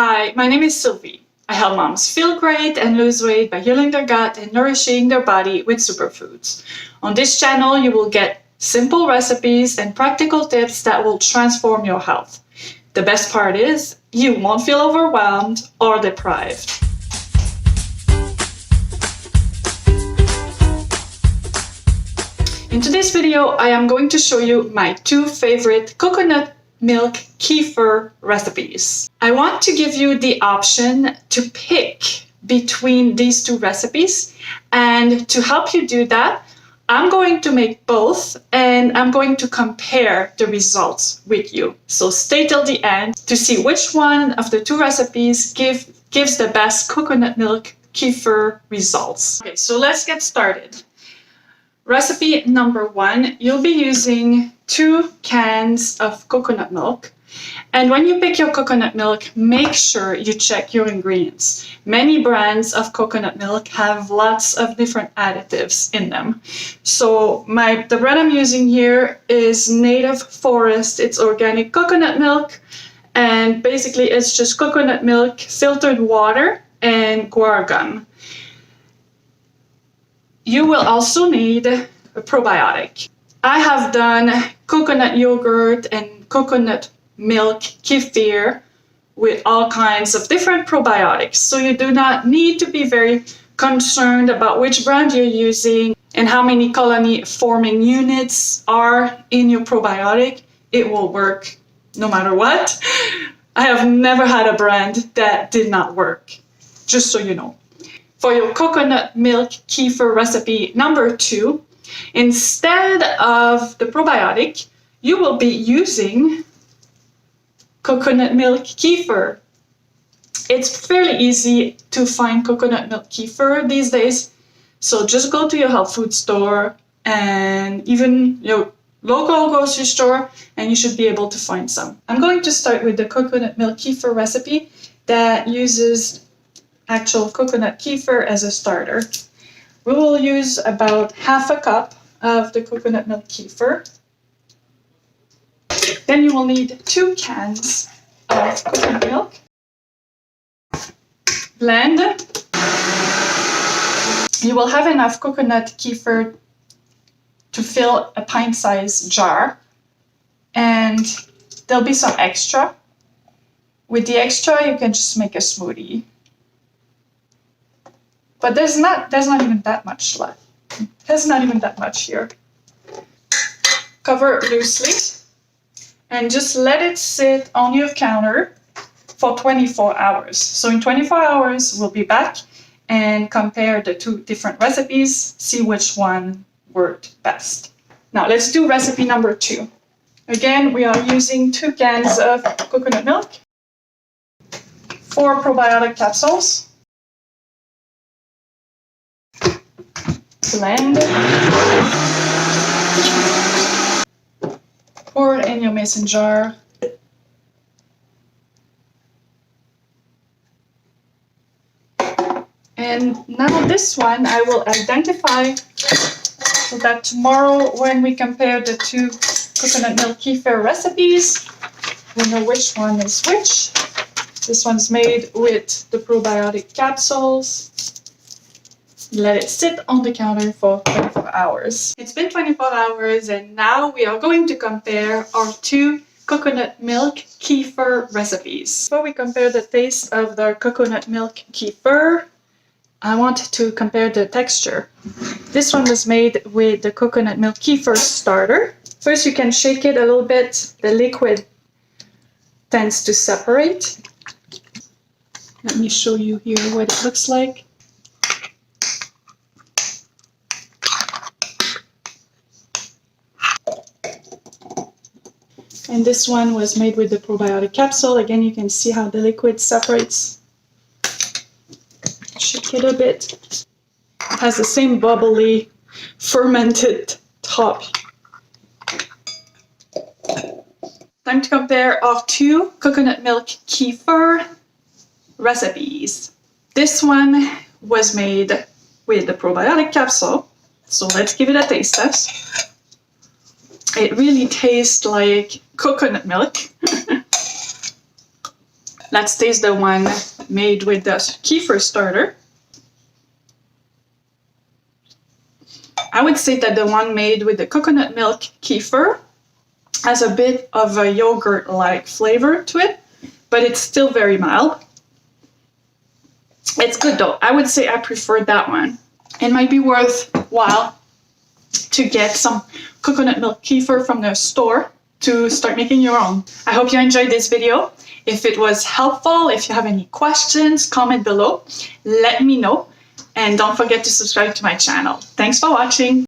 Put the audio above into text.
Hi, my name is Sylvie. I help moms feel great and lose weight by healing their gut and nourishing their body with superfoods. On this channel, you will get simple recipes and practical tips that will transform your health. The best part is, you won't feel overwhelmed or deprived. In today's video, I am going to show you my 2 favorite coconut milk kefir recipes. I want to give you the option to pick between these 2 recipes, and to help you do that, I'm going to make both and I'm going to compare the results with you. So stay till the end to see which one of the 2 recipes gives the best coconut milk kefir results. Okay, so let's get started. Recipe number 1, you'll be using 2 cans of coconut milk. And when you pick your coconut milk, make sure you check your ingredients. Many brands of coconut milk have lots of different additives in them. So the brand I'm using here is Native Forest. It's organic coconut milk. And basically it's just coconut milk, filtered water, and guar gum. You will also need a probiotic. I have done coconut yogurt and coconut milk kefir with all kinds of different probiotics. So you do not need to be very concerned about which brand you're using and how many colony forming units are in your probiotic. It will work no matter what. I have never had a brand that did not work, just so you know. For your coconut milk kefir recipe number 2, instead of the probiotic, you will be using coconut milk kefir. It's fairly easy to find coconut milk kefir these days, so just go to your health food store and even your local grocery store and you should be able to find some. I'm going to start with the coconut milk kefir recipe that uses actual coconut kefir as a starter. We will use about half a cup of the coconut milk kefir. Then you will need 2 cans of coconut milk. Blend. You will have enough coconut kefir to fill a pint-sized jar, and there'll be some extra. With the extra, you can just make a smoothie. But there's not even that much left. There's not even that much here. Cover loosely and just let it sit on your counter for 24 hours. So in 24 hours, we'll be back and compare the 2 different recipes, see which one worked best. Now let's do recipe number 2. Again, we are using 2 cans of coconut milk, 4 probiotic capsules, blend, pour it in your mason jar, and now this one I will identify so that tomorrow when we compare the 2 coconut milk kefir recipes, we know which one is which. This one's made with the probiotic capsules. Let it sit on the counter for 24 hours. It's been 24 hours and now we are going to compare our 2 coconut milk kefir recipes. Before we compare the taste of the coconut milk kefir, I want to compare the texture. This one was made with the coconut milk kefir starter. First you can shake it a little bit. The liquid tends to separate. Let me show you here what it looks like. And this one was made with the probiotic capsule. Again, you can see how the liquid separates. Shake it a bit. It has the same bubbly, fermented top. Time to compare our 2 coconut milk kefir recipes. This one was made with the probiotic capsule. So let's give it a taste test. It really tastes like coconut milk. Let's taste the one made with the kefir starter. I would say that the one made with the coconut milk kefir has a bit of a yogurt-like flavor to it, but it's still very mild. It's good though. I would say I prefer that one. It might be worthwhile to get some coconut milk kefir from the store to start making your own. I hope you enjoyed this video. If it was helpful, if you have any questions, comment below. Let me know. And don't forget to subscribe to my channel. Thanks for watching.